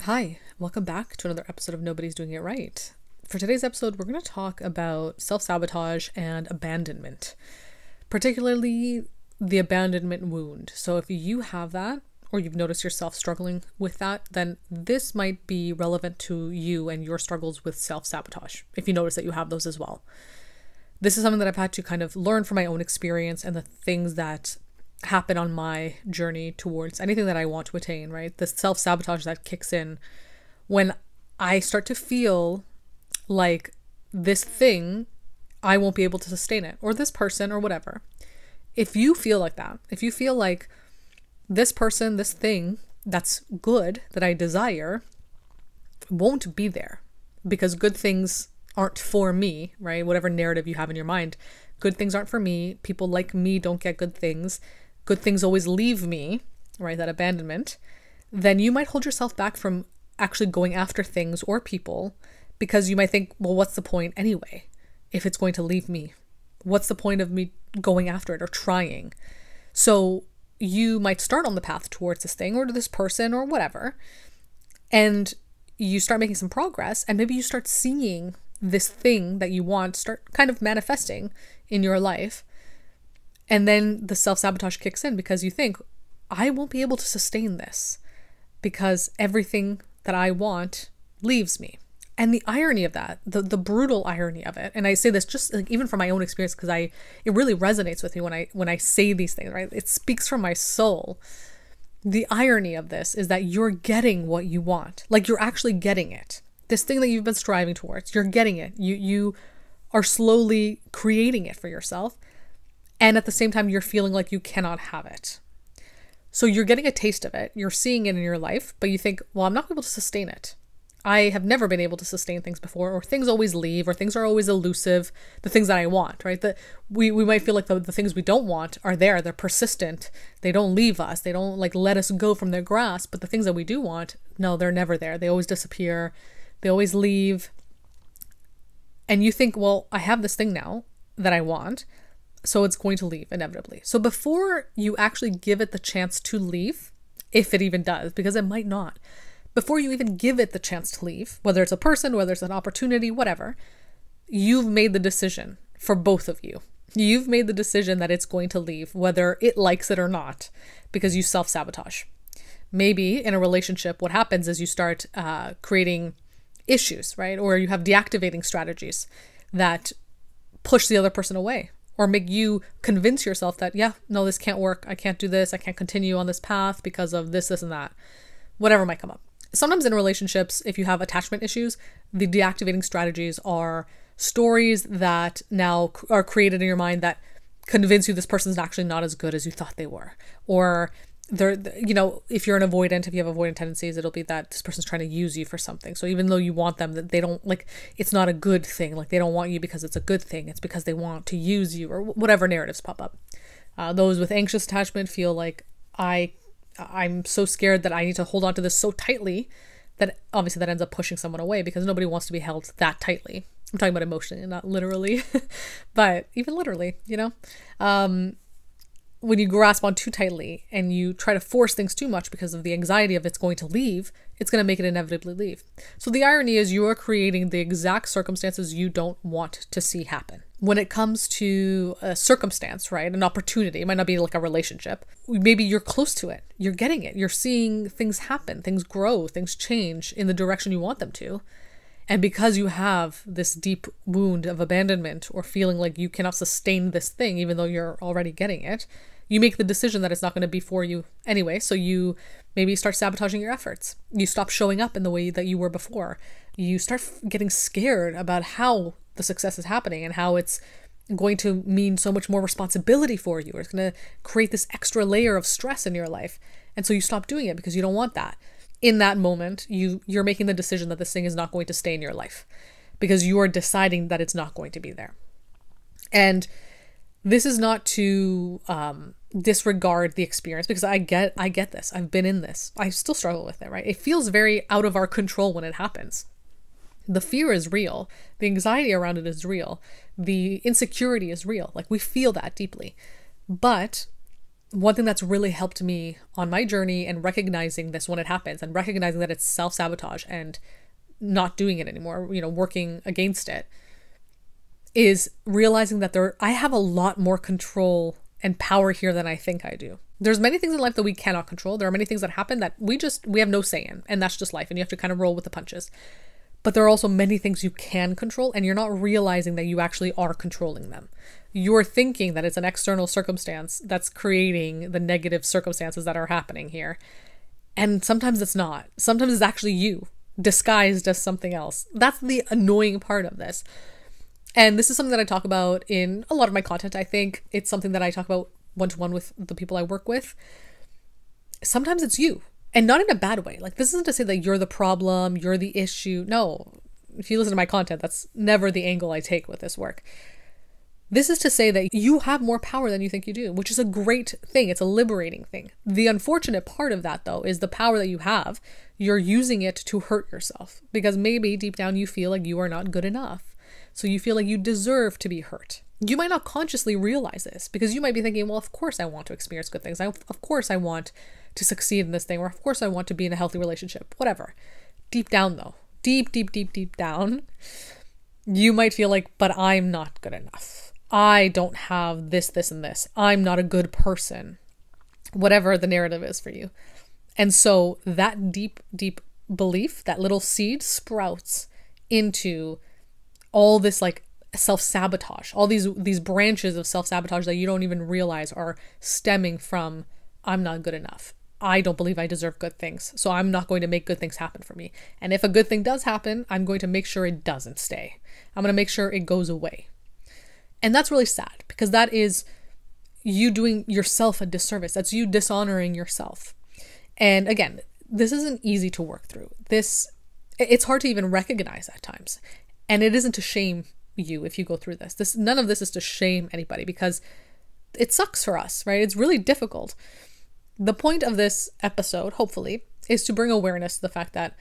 Hi, welcome back to another episode of Nobody's Doing It Right. For today's episode, we're going to talk about self-sabotage and abandonment, particularly the abandonment wound. So if you have that, or you've noticed yourself struggling with that, then this might be relevant to you and your struggles with self-sabotage, if you notice that you have those as well. This is something that I've had to kind of learn from my own experience and the things that happen on my journey towards anything that I want to attain, right? The self-sabotage that kicks in when I start to feel like this thing, I won't be able to sustain it, or this person, or whatever. If you feel like that, if you feel like this person, this thing that's good, that I desire, won't be there because good things aren't for me, right? Whatever narrative you have in your mind, good things aren't for me. People like me don't get good things. Good things always leave me, right? That abandonment. Then you might hold yourself back from actually going after things or people because you might think, well, what's the point anyway? If it's going to leave me, what's the point of me going after it or trying? So you might start on the path towards this thing or to this person or whatever, and you start making some progress, and maybe you start seeing this thing that you want start kind of manifesting in your life. And then the self-sabotage kicks in because you think, I won't be able to sustain this because everything that I want leaves me. And the irony of that, the brutal irony of it, and I say this just like even from my own experience because it really resonates with me when I say these things, right? It speaks from my soul. The irony of this is that you're getting what you want. Like you're actually getting it. This thing that you've been striving towards, you're getting it. You are slowly creating it for yourself. And at the same time, you're feeling like you cannot have it. So you're getting a taste of it. You're seeing it in your life, but you think, well, I'm not able to sustain it. I have never been able to sustain things before, or things always leave, or things are always elusive. The things that I want, right? That we might feel like the things we don't want are there. They're persistent. They don't leave us. They don't like let us go from their grasp. But the things that we do want, no, they're never there. They always disappear. They always leave. And you think, well, I have this thing now that I want, so it's going to leave inevitably. So before you actually give it the chance to leave, if it even does, because it might not, before you even give it the chance to leave, whether it's a person, whether it's an opportunity, whatever, you've made the decision for both of you. You've made the decision that it's going to leave, whether it likes it or not, because you self-sabotage. Maybe in a relationship, what happens is you start creating issues, right? Or you have deactivating strategies that push the other person away, or make you convince yourself that, yeah, no, this can't work. I can't do this. I can't continue on this path because of this, and that. Whatever might come up. Sometimes in relationships, if you have attachment issues, the deactivating strategies are stories that now are created in your mind that convince you this person's actually not as good as you thought they were. Or they're, if you're an avoidant, if you have avoidant tendencies, it'll be that this person's trying to use you for something. So even though you want them, that they don't like, it's not a good thing. Like they don't want you because it's a good thing. It's because they want to use you, or whatever narratives pop up. Those with anxious attachment feel like I'm so scared that I need to hold on to this so tightly that obviously that ends up pushing someone away because nobody wants to be held that tightly. I'm talking about emotionally, not literally, but even literally, when you grasp on too tightly and you try to force things too much because of the anxiety of it's going to leave, it's going to make it inevitably leave. So the irony is you are creating the exact circumstances you don't want to see happen. When it comes to a circumstance, right, an opportunity, it might not be like a relationship. Maybe you're close to it. You're getting it. You're seeing things happen, things grow, things change in the direction you want them to. And because you have this deep wound of abandonment or feeling like you cannot sustain this thing, even though you're already getting it, you make the decision that it's not going to be for you anyway. So you maybe start sabotaging your efforts. You stop showing up in the way that you were before. You start getting scared about how the success is happening and how it's going to mean so much more responsibility for you. Or it's going to create this extra layer of stress in your life. And so you stop doing it because you don't want that. In that moment, you're making the decision that this thing is not going to stay in your life because you are deciding that it's not going to be there. And this is not to disregard the experience, because I get this. I've been in this. I still struggle with it, right? It feels very out of our control when it happens. The fear is real. The anxiety around it is real. The insecurity is real. Like we feel that deeply. But one thing that's really helped me on my journey and recognizing this when it happens and recognizing that it's self-sabotage and not doing it anymore, working against it, is realizing that I have a lot more control and power here than I think I do. There's many things in life that we cannot control. There are many things that happen that we have no say in, and that's just life, and you have to kind of roll with the punches. But there are also many things you can control, and you're not realizing that you actually are controlling them. You're thinking that it's an external circumstance that's creating the negative circumstances that are happening here. And sometimes it's not. Sometimes it's actually you, disguised as something else. That's the annoying part of this. And this is something that I talk about in a lot of my content. I think it's something that I talk about one-to-one with the people I work with. Sometimes it's you. And not in a bad way. Like, this isn't to say that you're the problem, you're the issue. No, if you listen to my content, that's never the angle I take with this work. This is to say that you have more power than you think you do, which is a great thing. It's a liberating thing. The unfortunate part of that, though, is the power that you have, you're using it to hurt yourself. Because maybe deep down you feel like you are not good enough. So you feel like you deserve to be hurt. You might not consciously realize this because you might be thinking, well, of course I want to experience good things. Of course I want to succeed in this thing, or of course I want to be in a healthy relationship, whatever. Deep down though, deep down, you might feel like, but I'm not good enough. I don't have this, and this. I'm not a good person. Whatever the narrative is for you. And so that deep belief, that little seed sprouts into all this like self-sabotage, all these branches of self-sabotage that you don't even realize are stemming from, I'm not good enough. I don't believe I deserve good things, so I'm not going to make good things happen for me. And if a good thing does happen, I'm going to make sure it doesn't stay. I'm going to make sure it goes away. And that's really sad because that is you doing yourself a disservice. That's you dishonoring yourself. And again, this isn't easy to work through. It's hard to even recognize at times. And it isn't to shame you if you go through this. None of this is to shame anybody because it sucks for us, right? It's really difficult. The point of this episode, hopefully, is to bring awareness to the fact that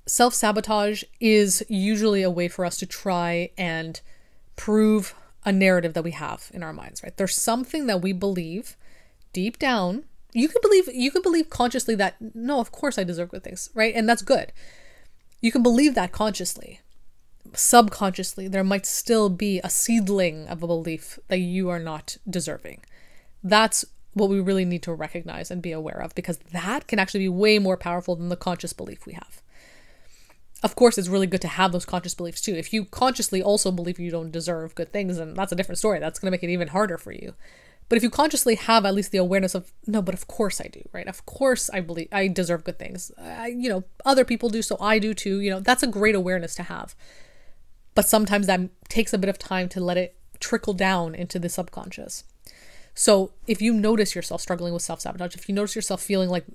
self-sabotage is usually a way for us to try and prove a narrative that we have in our minds, right? There's something that we believe deep down. You could believe consciously that, no, of course I deserve good things, right? And that's good. You can believe that consciously. Subconsciously, there might still be a seedling of a belief that you are not deserving. That's what we really need to recognize and be aware of, because that can actually be way more powerful than the conscious belief we have. Of course, it's really good to have those conscious beliefs too. If you consciously also believe you don't deserve good things, then that's a different story. That's going to make it even harder for you. But if you consciously have at least the awareness of, no, but of course I do, right? Of course I believe I deserve good things. Other people do, so I do too. That's a great awareness to have. But sometimes that takes a bit of time to let it trickle down into the subconscious. So if you notice yourself struggling with self-sabotage, if you notice yourself feeling like,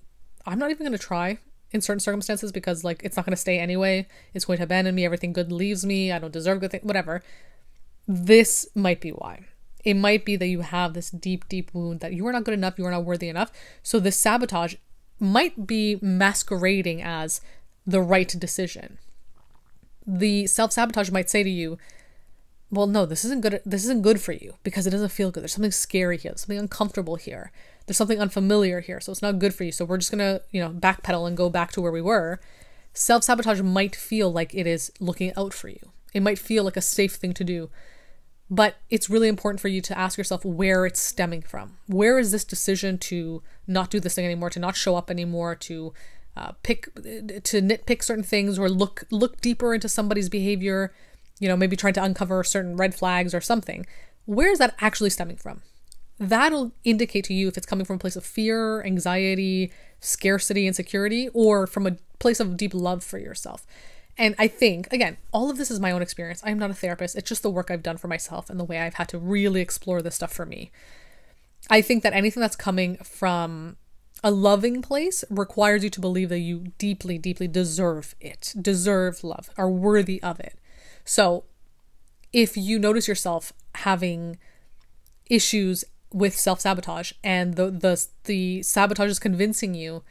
I'm not even going to try in certain circumstances because like it's not going to stay anyway, it's going to abandon me, everything good leaves me, I don't deserve good things, whatever, this might be why. It might be that you have this deep wound that you are not good enough, you are not worthy enough. So this sabotage might be masquerading as the right decision. The self-sabotage might say to you, well, no, this isn't good for you because it doesn't feel good. There's something scary here. There's something uncomfortable here. There's something unfamiliar here. So it's not good for you. So we're just going to, backpedal and go back to where we were. Self-sabotage might feel like it is looking out for you. It might feel like a safe thing to do. But it's really important for you to ask yourself where it's stemming from. Where is this decision to not do this thing anymore, to not show up anymore, to nitpick certain things or look deeper into somebody's behavior, maybe trying to uncover certain red flags or something. Where is that actually stemming from? That'll indicate to you if it's coming from a place of fear, anxiety, scarcity, insecurity, or from a place of deep love for yourself. And I think, again, all of this is my own experience. I'm not a therapist. It's just the work I've done for myself and the way I've had to really explore this stuff for me. I think that anything that's coming from a loving place requires you to believe that you deeply deserve it, deserve love, are worthy of it. So if you notice yourself having issues with self-sabotage and the sabotage is convincing you,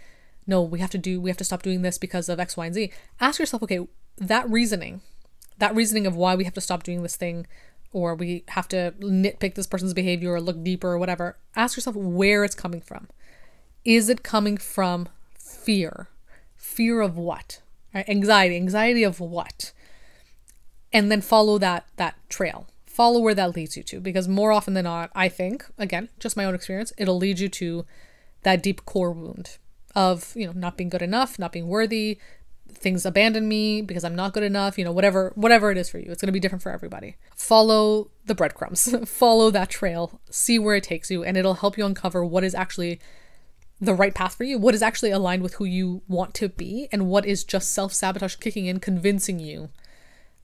no, we have to stop doing this because of X, Y, and Z, ask yourself, okay, that reasoning of why we have to stop doing this thing, or we have to nitpick this person's behavior or look deeper or whatever, ask yourself where it's coming from. Is it coming from fear? Fear of what? Right? Anxiety of what? And then follow that trail. Follow where that leads you to, because more often than not, I think, again, just my own experience, it'll lead you to that deep core wound of, not being good enough, not being worthy, things abandon me because I'm not good enough, whatever it is for you. It's going to be different for everybody. Follow the breadcrumbs, follow that trail, see where it takes you, and it'll help you uncover what is actually the right path for you, what is actually aligned with who you want to be, and what is just self-sabotage kicking in, convincing you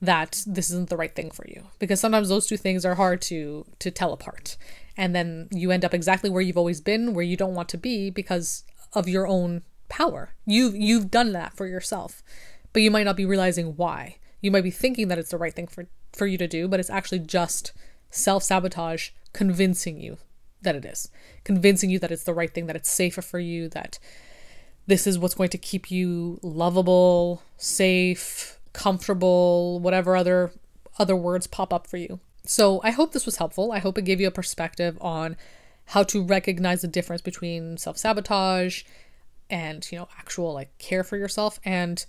that this isn't the right thing for you. Because sometimes those two things are hard to tell apart. And then you end up exactly where you've always been, where you don't want to be because of your own power. You've done that for yourself, but you might not be realizing why. You might be thinking that it's the right thing for you to do, but it's actually just self-sabotage convincing you that it is. Convincing you that it's the right thing, that it's safer for you, that this is what's going to keep you lovable, safe, comfortable, whatever other words pop up for you. So I hope this was helpful. I hope it gave you a perspective on how to recognize the difference between self-sabotage and, actual care for yourself, and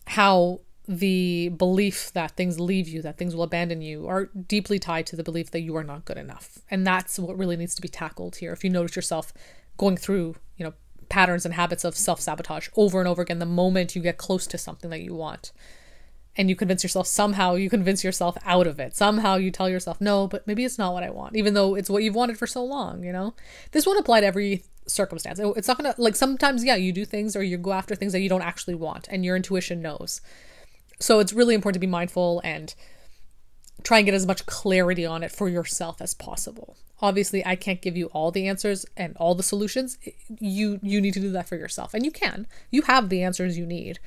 how the belief that things leave you, that things will abandon you, are deeply tied to the belief that you are not good enough. And that's what really needs to be tackled here. If you notice yourself going through, patterns and habits of self-sabotage over and over again, the moment you get close to something that you want, and you convince yourself out of it. Somehow you tell yourself, no, but maybe it's not what I want, even though it's what you've wanted for so long, This won't apply to every circumstance. It's not gonna, sometimes, you do things or you go after things that you don't actually want, and your intuition knows. So it's really important to be mindful and try and get as much clarity on it for yourself as possible. Obviously, I can't give you all the answers and all the solutions. You need to do that for yourself, and you can. You have the answers you need.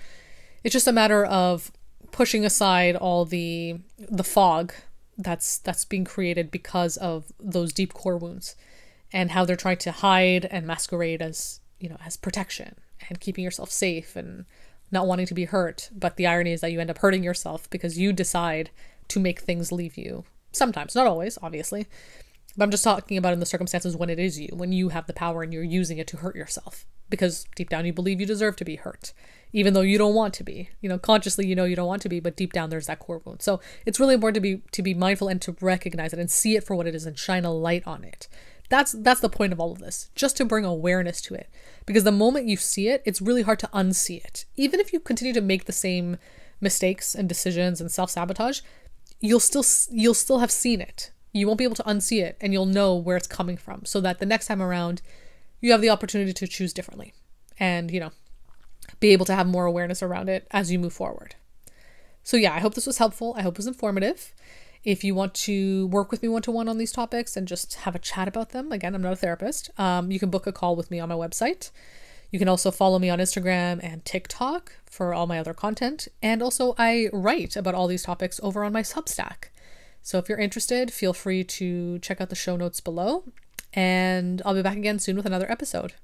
It's just a matter of pushing aside all the fog that's being created because of those deep core wounds, and how they're trying to hide and masquerade as protection and keeping yourself safe and not wanting to be hurt. But the irony is that you end up hurting yourself because you decide to make things leave you. Sometimes, not always, obviously. But I'm just talking about in the circumstances when it is you, when you have the power and you're using it to hurt yourself. Because deep down you believe you deserve to be hurt, even though you don't want to be. Consciously you don't want to be, but deep down there's that core wound. So it's really important to be mindful and to recognize it and see it for what it is and shine a light on it. That's the point of all of this, just to bring awareness to it. Because the moment you see it, it's really hard to unsee it. Even if you continue to make the same mistakes and decisions and self-sabotage, you'll still have seen it. You won't be able to unsee it, and you'll know where it's coming from, so that the next time around you have the opportunity to choose differently and, be able to have more awareness around it as you move forward. So yeah, I hope this was helpful. I hope it was informative. If you want to work with me one-to-one on these topics and just have a chat about them, again, I'm not a therapist. You can book a call with me on my website. You can also follow me on Instagram and TikTok for all my other content. And also I write about all these topics over on my Substack. So if you're interested, feel free to check out the show notes below. And I'll be back again soon with another episode.